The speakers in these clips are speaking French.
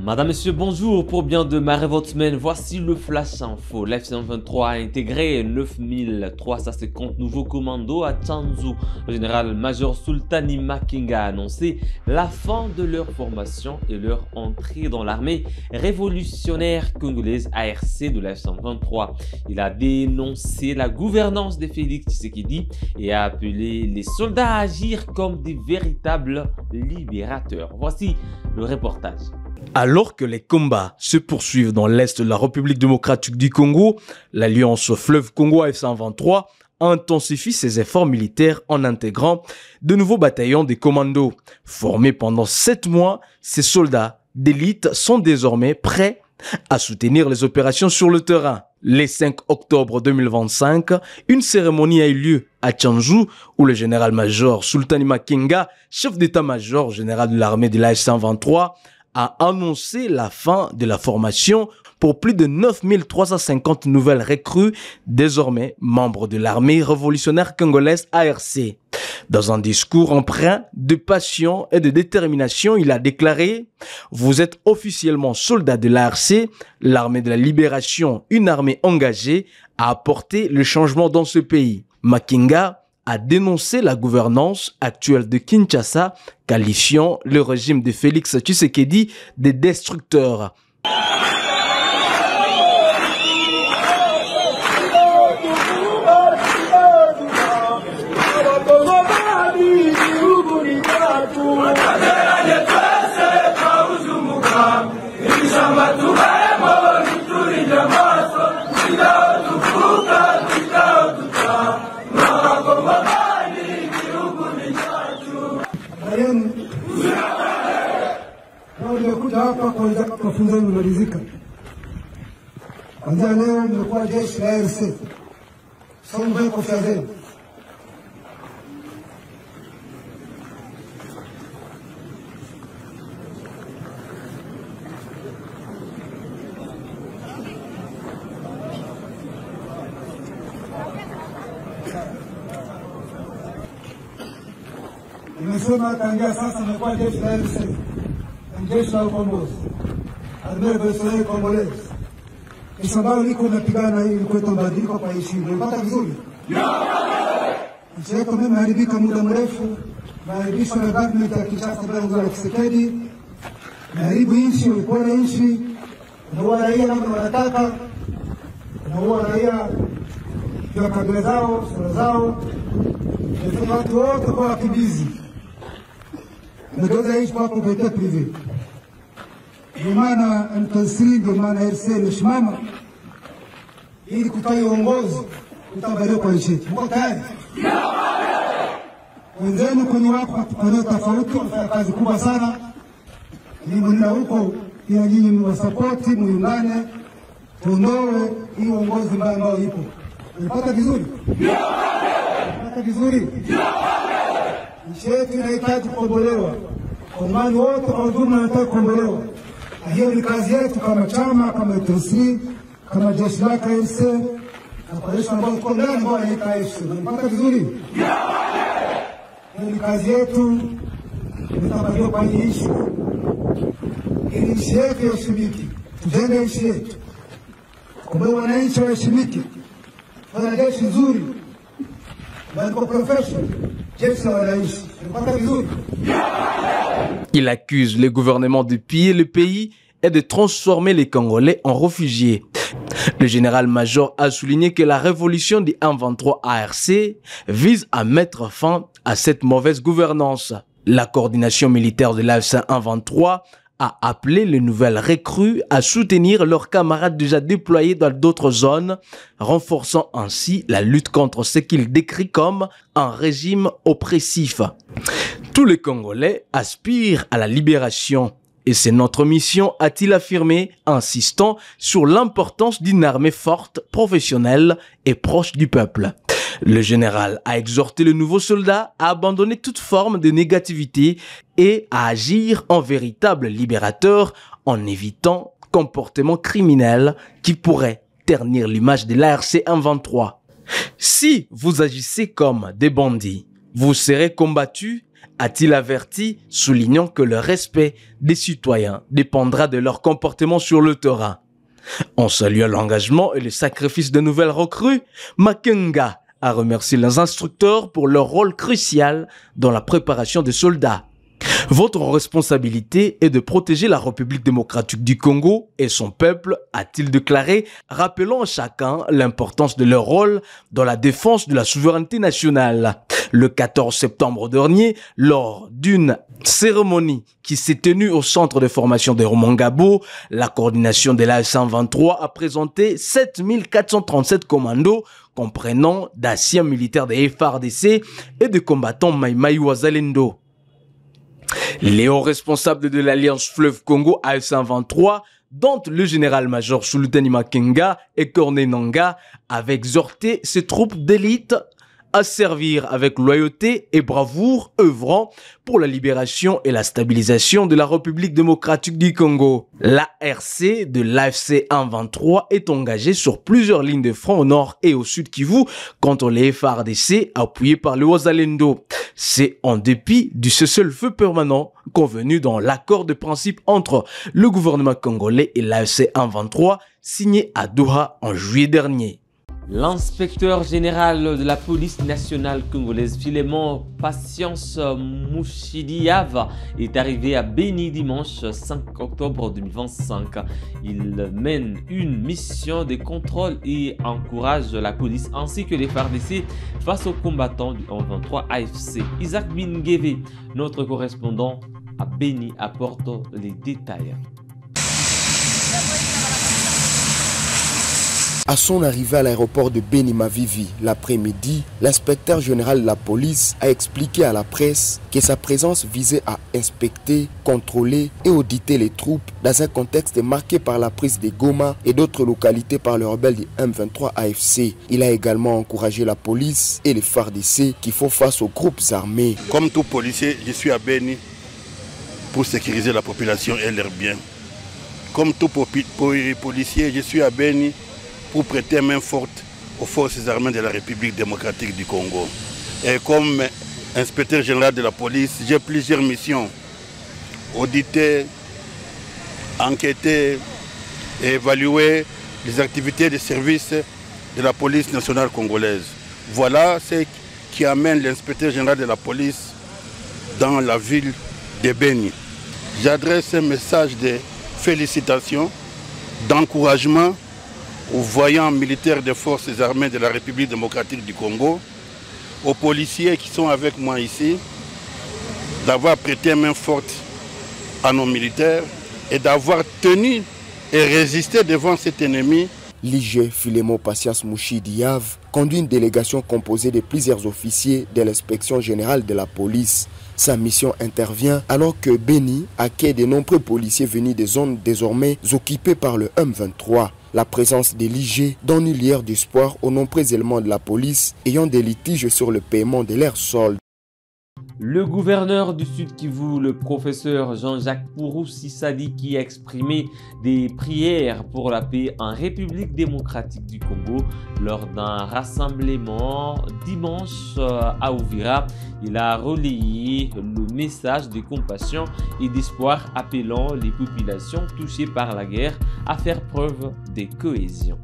Madame, Monsieur, bonjour. Pour bien démarrer votre semaine, voici le Flash Info. L'F-123 a intégré 9350 nouveaux commandos à Tchanzu. Le général-major Sultani Makenga a annoncé la fin de leur formation et leur entrée dans l'armée révolutionnaire congolaise ARC de l'F-123. Il a dénoncé la gouvernance de Félix Tshisekedi et a appelé les soldats à agir comme des véritables libérateurs. Voici le reportage. Alors que les combats se poursuivent dans l'est de la République démocratique du Congo, l'Alliance Fleuve Congo F-123 intensifie ses efforts militaires en intégrant de nouveaux bataillons de commandos. Formés pendant 7 mois, ces soldats d'élite sont désormais prêts à soutenir les opérations sur le terrain. Le 5 octobre 2025, une cérémonie a eu lieu à Tchanzu où le général-major Sultani Makenga, chef d'état-major général de l'armée de la F-123, a annoncé la fin de la formation pour plus de 9350 nouvelles recrues, désormais membres de l'armée révolutionnaire congolaise ARC. Dans un discours empreint de passion et de détermination, il a déclaré « Vous êtes officiellement soldats de l'ARC, l'armée de la libération, une armée engagée à apporter le changement dans ce pays. » Makenga a dénoncé la gouvernance actuelle de Kinshasa, qualifiant le régime de Félix Tshisekedi de destructeur. Nimekuja hapa kwa mafunzo yamemalizika. Kuanzia leo nimekuwa jeshi la ARC. Sasa mvae kofia zenu. Nimesema tangia sasa nimekuwa jeshi la ARC. Jeshi la ukombozi, armée révolutionnaire congolaise, jeshi ambalo liko linapigana ili kuleta mabadiliko kwa nchi. Unapata vizuri? Nchi yetu imeharibika muda mrefu, imeharibishwa na government ya Kinshasa bila ya Tshisekedi, imeharibu nchi, imepora nchi, inaua raia namna wanataka, inaua raia kwa kabila zao, sura zao, inafanya watu wote kwa wakimbizi. Nageuza nchi kwa propriété privée. Ndio maana M23, ndio maana RC imesimama ili kutoa uongozi utabadilika kwa nchi yetu. Mko tayari? Wenzenu kwenye wako kwenye tofauti wanafanya kazi kubwa sana. Ni mna huko ila nyinyi mwasapoti, muungane, tuondoe hii uongozi mbaya ambao ipo. Unapata vizuri? Unapata vizuri? Nchi yetu inahitaji kukombolewa. Kongomani wote kwa ujumla wanataka kukombolewa. Hiyo ni kazi yetu kama chama, kama M23, kama jeshi la ARC, na kwa jeshi ambao tuko ndani ambao wanaita AFC. Unapata vizuri? Hiyo ni kazi yetu, tutabadilika kwa nchi. Ili nchi yetu iheshimike, tujenge nchi yetu. Kumbe wananchi waheshimike. Wana jeshi nzuri, wako professional. Il accuse le gouvernement de piller le pays et de transformer les Congolais en réfugiés. Le général-major a souligné que la révolution du M23 ARC vise à mettre fin à cette mauvaise gouvernance. La coordination militaire de l'AFC-M23 a appelé les nouvelles recrues à soutenir leurs camarades déjà déployés dans d'autres zones, renforçant ainsi la lutte contre ce qu'il décrit comme un régime oppressif. Tous les Congolais aspirent à la libération et c'est notre mission, a-t-il affirmé, insistant sur l'importance d'une armée forte, professionnelle et proche du peuple. Le général a exhorté le nouveau soldat à abandonner toute forme de négativité et à agir en véritable libérateur en évitant comportements criminels qui pourraient ternir l'image de l'ARC M23. Si vous agissez comme des bandits, vous serez combattus a-t-il averti, soulignant que le respect des citoyens dépendra de leur comportement sur le terrain. En saluant l'engagement et le sacrifice de nouvelles recrues, Makenga a remercié les instructeurs pour leur rôle crucial dans la préparation des soldats. Votre responsabilité est de protéger la République démocratique du Congo et son peuple, a-t-il déclaré, rappelant à chacun l'importance de leur rôle dans la défense de la souveraineté nationale. Le 14 septembre dernier, lors d'une cérémonie qui s'est tenue au centre de formation de Rumangabo, la coordination de la 123 a présenté 7437 commandos comprenant d'anciens militaires des FARDC et de combattants Maïmaï Wazalendo. Les hauts responsables de l'Alliance Fleuve Congo AF123, dont le général-major Sultani Makenga et Corneille Nangaa, avaient exhorté ces troupes d'élite à servir avec loyauté et bravoure, œuvrant pour la libération et la stabilisation de la République démocratique du Congo. L'ARC de l'AFC 123 est engagée sur plusieurs lignes de front au nord et au sud Kivu contre les FARDC appuyés par le Wazalendo. C'est en dépit du cessez-le-feu permanent convenu dans l'accord de principe entre le gouvernement congolais et l'AFC 123 signé à Doha en juillet dernier. L'inspecteur général de la police nationale congolaise, Philémon Patience Mouchidiave, est arrivé à Beni dimanche 5 octobre 2025. Il mène une mission de contrôle et encourage la police ainsi que les FARDC face aux combattants du 123 AFC. Isaac Bingeve, notre correspondant à Beni, apporte les détails. À son arrivée à l'aéroport de Beni Mavivi l'après-midi, l'inspecteur général de la police a expliqué à la presse que sa présence visait à inspecter, contrôler et auditer les troupes dans un contexte marqué par la prise de Goma et d'autres localités par les rebelles du M23 AFC. Il a également encouragé la police et les FARDC qui font face aux groupes armés. Comme tout policier, je suis à Beni pour sécuriser la population et leurs biens. Comme tout policier, je suis à Beni pour prêter main forte aux forces armées de la République démocratique du Congo. Et comme inspecteur général de la police, j'ai plusieurs missions. Auditer, enquêter et évaluer les activités de service de la police nationale congolaise. Voilà ce qui amène l'inspecteur général de la police dans la ville de Beni. J'adresse un message de félicitations, d'encouragement aux voyants militaires des forces armées de la République démocratique du Congo, aux policiers qui sont avec moi ici, d'avoir prêté main forte à nos militaires et d'avoir tenu et résisté devant cet ennemi. L'IG Philémon Patience Mouchidiave conduit une délégation composée de plusieurs officiers de l'inspection générale de la police. Sa mission intervient alors que Beni accueille de nombreux policiers venus des zones désormais occupées par le M23. La présence de l'IG donne une lueur d'espoir aux nombreux éléments de la police ayant des litiges sur le paiement de leurs soldes. Le gouverneur du Sud Kivu, le professeur Jean-Jacques Purusi Sadiki, a exprimé des prières pour la paix en République démocratique du Congo lors d'un rassemblement dimanche à Uvira. Il a relayé le message de compassion et d'espoir appelant les populations touchées par la guerre à faire preuve de cohésion.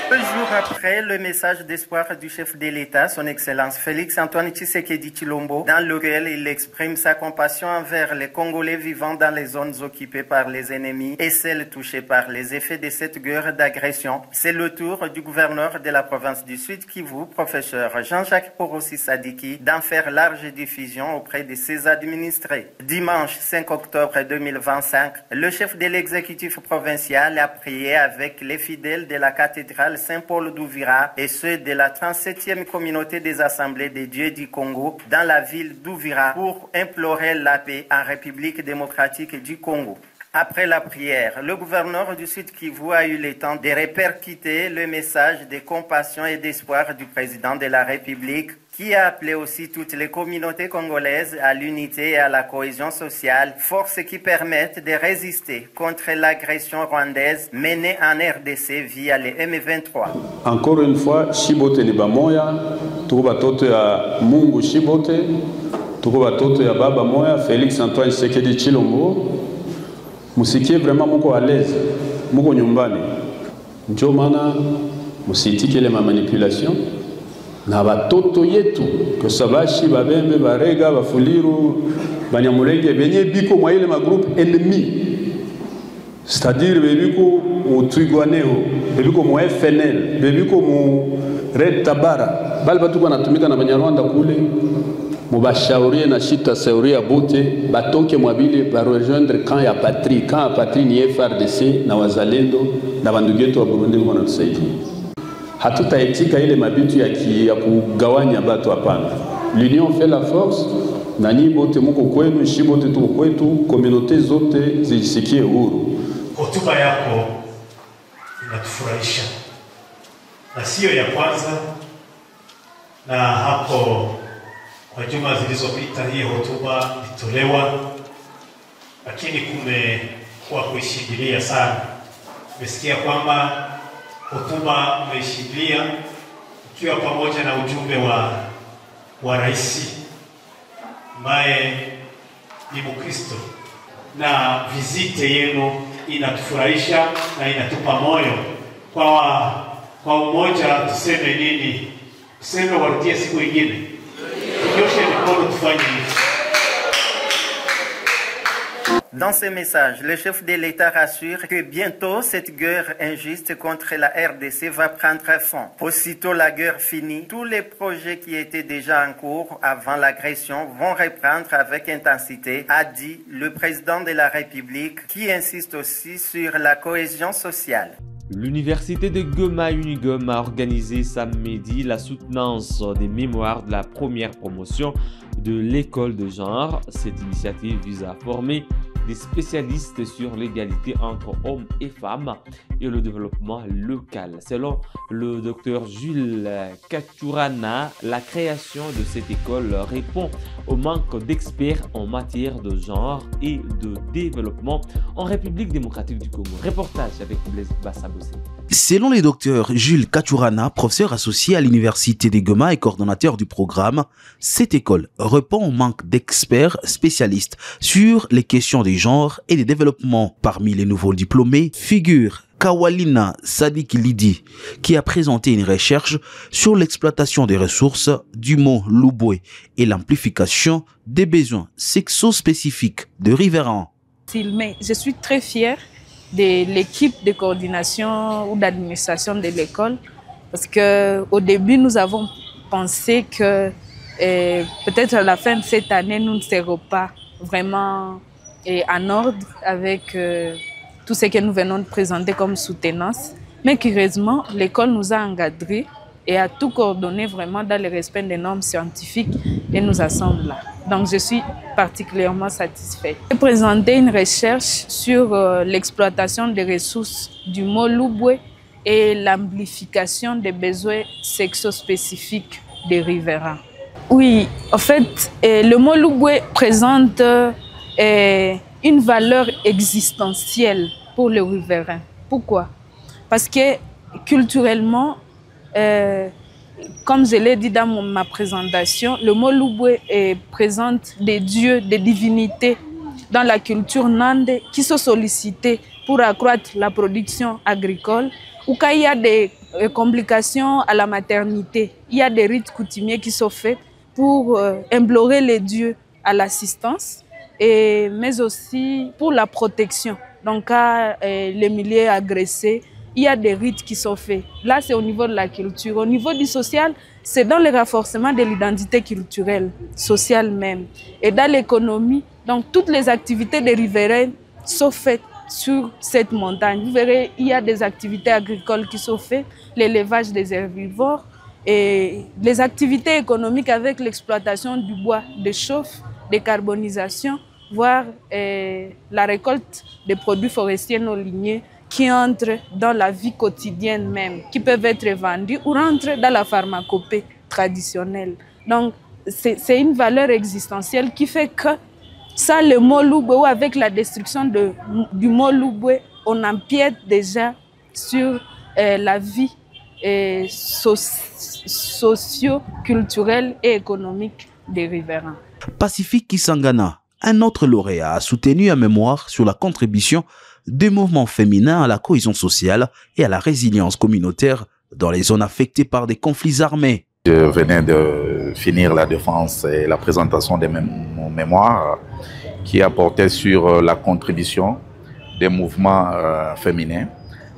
Peu de jours après le message d'espoir du chef de l'État, son Excellence Félix Antoine Tshisekedi Tshilombo, dans lequel il exprime sa compassion envers les Congolais vivant dans les zones occupées par les ennemis et celles touchées par les effets de cette guerre d'agression, c'est le tour du gouverneur de la province du Sud Kivu, professeur Jean-Jacques Purusi Sadiki, d'en faire large diffusion auprès de ses administrés. Dimanche 5 octobre 2025, le chef de l'exécutif provincial a prié avec les fidèles de la cathédrale Saint-Paul d'Uvira et ceux de la 37e communauté des assemblées des dieux du Congo dans la ville d'Uvira pour implorer la paix en République démocratique du Congo. Après la prière, le gouverneur du Sud Kivu a eu le temps de répercuter le message de compassion et d'espoir du président de la République qui a appelé aussi toutes les communautés congolaises à l'unité et à la cohésion sociale, forces qui permettent de résister contre l'agression rwandaise menée en RDC via les M23. Encore une fois, Shibote ni bamoya, tuko batoto ya Mungu Shibote, tuko batoto ya baba moya, Félix Antoine Tshisekedi Tshilombo. Musikie vraiment muko à l'aise, muko nyumbani. Njo maana musitike ile manipulation. Na batoto yetu kosabashi babembe barega bafuliru banyamulenge benye biko mwa ile magroupe ennemi, c'est-à-dire bebiko mu Twigwaneho, bebiko mu FNL, bebiko mu Red Tabara, bali batu banatumika na Banyarwanda kule, mubashaurie na shita sauria bote batoke mwabile ba rejoindre camp ya patrie. Camp ya patrie ni FRDC na wazalendo na bandugu yetu wa Burundi wanatusaidia. Hatutaitika ile mabitu ya kugawanya batu, hapana. L'union fait la force, na nyi bote muko kwenu, shi bote tuko kwetu, communauté zote zijisikie huru. Hotuba yako inatufurahisha, na sio ya kwanza, na hapo kwa juma zilizopita hii hotuba ilitolewa, lakini kumekuwa kuishikilia sana. Nimesikia kwamba hotuba umeishikilia ikiwa pamoja na ujumbe wa rais ambaye ni Mkristo, na vizite yenu inatufurahisha na inatupa moyo kwa umoja. Tuseme nini? Tuseme warudie siku nyingine, tunyoshe mikono tufanye hivi. Dans ce message, le chef de l'État rassure que bientôt cette guerre injuste contre la RDC va prendre fin. Aussitôt la guerre finie, tous les projets qui étaient déjà en cours avant l'agression vont reprendre avec intensité, a dit le président de la République, qui insiste aussi sur la cohésion sociale. L'université de Goma Unigom a organisé samedi la soutenance des mémoires de la première promotion de l'école de genre. Cette initiative vise à former des spécialistes sur l'égalité entre hommes et femmes et le développement local. Selon le docteur Jules Kachurana, la création de cette école répond au manque d'experts en matière de genre et de développement en République démocratique du Congo. Reportage avec Blaise Bassabossé. Selon le docteur Jules Kachurana, professeur associé à l'université de Goma et coordonnateur du programme, cette école répond au manque d'experts spécialistes sur les questions des genres et des développements. Parmi les nouveaux diplômés figure Kawalina Sadik Lidi, qui a présenté une recherche sur l'exploitation des ressources du mot Lubwe et l'amplification des besoins sexo-spécifiques de riverains. Je suis très fière de l'équipe de coordination ou d'administration de l'école, parce qu'au début nous avons pensé que peut-être à la fin de cette année nous ne serons pas vraiment en ordre avec tout ce que nous venons de présenter comme soutenance, mais curieusement l'école nous a encadrés et a tout coordonné vraiment dans le respect des normes scientifiques et nous assemble là. Donc je suis particulièrement satisfaite. J'ai présenté une recherche sur l'exploitation des ressources du mot Lubwe et l'amplification des besoins sexo-spécifiques des riverains. Oui, en fait, le mot Lubwe présente une valeur existentielle pour les riverains. Pourquoi? Parce que culturellement, comme je l'ai dit dans ma présentation, le mot Lubwe présente des dieux, des divinités dans la culture nande qui sont sollicités pour accroître la production agricole, ou quand il y a des complications à la maternité, il y a des rites coutumiers qui sont faits pour implorer les dieux à l'assistance, mais aussi pour la protection. Donc, quand les milieux agressés, il y a des rites qui sont faits. Là, c'est au niveau de la culture. Au niveau du social, c'est dans le renforcement de l'identité culturelle, sociale même. Et dans l'économie, donc toutes les activités des riverains sont faites sur cette montagne. Vous verrez, il y a des activités agricoles qui sont faites, l'élevage des herbivores et les activités économiques avec l'exploitation du bois de chauffe, décarbonisation, voire la récolte des produits forestiers non lignés qui entrent dans la vie quotidienne même, qui peuvent être vendus ou rentrent dans la pharmacopée traditionnelle. Donc, c'est une valeur existentielle qui fait que ça, le Moloubé, ou avec la destruction du Moloubé, on empiète déjà sur la vie socio-culturelle et économique des riverains. Pacifique Kisangana, un autre lauréat, a soutenu un mémoire sur la contribution des mouvements féminins à la cohésion sociale et à la résilience communautaire dans les zones affectées par des conflits armés. Je venais de finir la défense et la présentation de mon mémoire qui apportait sur la contribution des mouvements féminins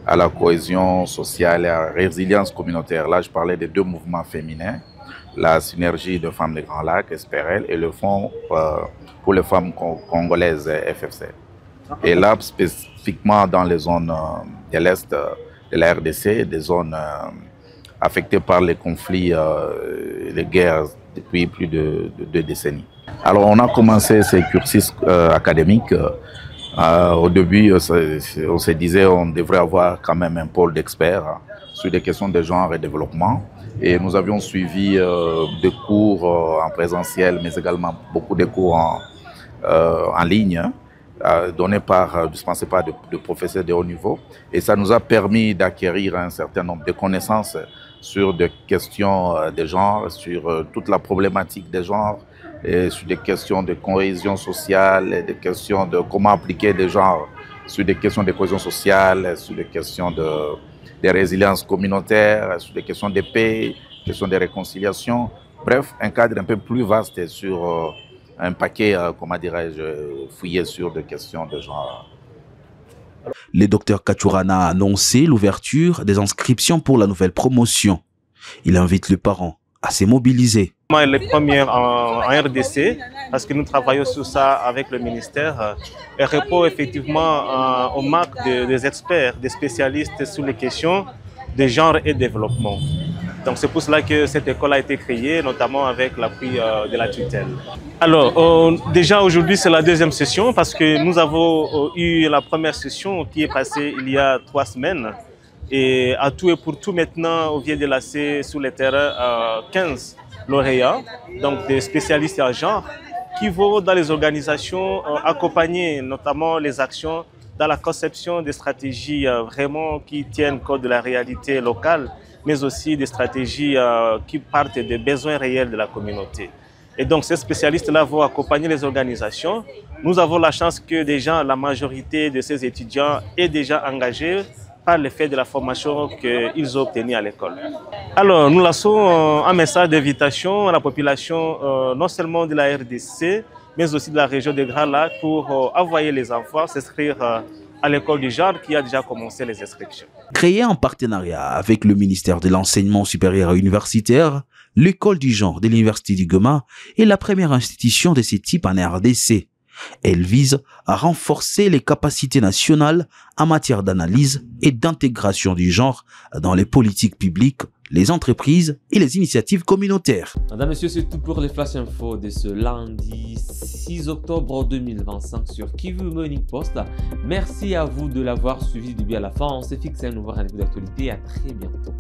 à la cohésion sociale et à la résilience communautaire. Là, je parlais des deux mouvements féminins, la synergie de femmes des Grands Lacs, SPRL, et le Fonds pour les femmes congolaises, FFC. Et là, spécifiquement dans les zones de l'Est de la RDC, des zones affectées par les conflits, les guerres depuis plus de 2 décennies. Alors, on a commencé ces cursus académiques. Au début, on se disait qu'on devrait avoir quand même un pôle d'experts sur des questions de genre et développement. Et nous avions suivi des cours en présentiel, mais également beaucoup de cours en ligne, dispensés par de professeurs de haut niveau. Et ça nous a permis d'acquérir un certain nombre de connaissances sur des questions de genre, sur toute la problématique des genres, et sur des questions de cohésion sociale, des questions de comment appliquer des genres, sur des questions de cohésion sociale, sur des questions de résilience communautaire, sur des questions de paix, questions de réconciliation. Bref, un cadre un peu plus vaste sur un paquet, comment dirais-je, fouillé sur des questions de genre. Le docteur Kachurana a annoncé l'ouverture des inscriptions pour la nouvelle promotion. Il invite les parents à se mobiliser. Les premières en RDC, parce que nous travaillons sur ça avec le ministère, et répond effectivement au manque des experts, des spécialistes sur les questions de genre et développement. Donc c'est pour cela que cette école a été créée, notamment avec l'appui de la tutelle. Alors, déjà aujourd'hui c'est la deuxième session, parce que nous avons eu la première session qui est passée il y a 3 semaines. Et à tout et pour tout, maintenant, on vient de lancer sur le terrain 15 lauréats, donc des spécialistes en genre, qui vont dans les organisations accompagner notamment les actions dans la conception des stratégies vraiment qui tiennent compte de la réalité locale, mais aussi des stratégies qui partent des besoins réels de la communauté. Et donc ces spécialistes-là vont accompagner les organisations. Nous avons la chance que déjà la majorité de ces étudiants est déjà engagée par le fait de la formation qu'ils ont obtenue à l'école. Alors, nous lançons un message d'invitation à la population, non seulement de la RDC, mais aussi de la région des Grands Lacs, pour envoyer les enfants s'inscrire à l'école du genre qui a déjà commencé les inscriptions. Créée en partenariat avec le ministère de l'Enseignement supérieur et universitaire, l'école du genre de l'Université du Goma est la première institution de ce type en RDC. Elle vise à renforcer les capacités nationales en matière d'analyse et d'intégration du genre dans les politiques publiques, les entreprises et les initiatives communautaires. Mesdames, Messieurs, c'est tout pour les Flash Info de ce lundi 6 octobre 2025 sur Kivu Morning Post. Merci à vous de l'avoir suivi du début à la fin. On s'est fixé un nouveau rendez-vous d'actualité. À très bientôt.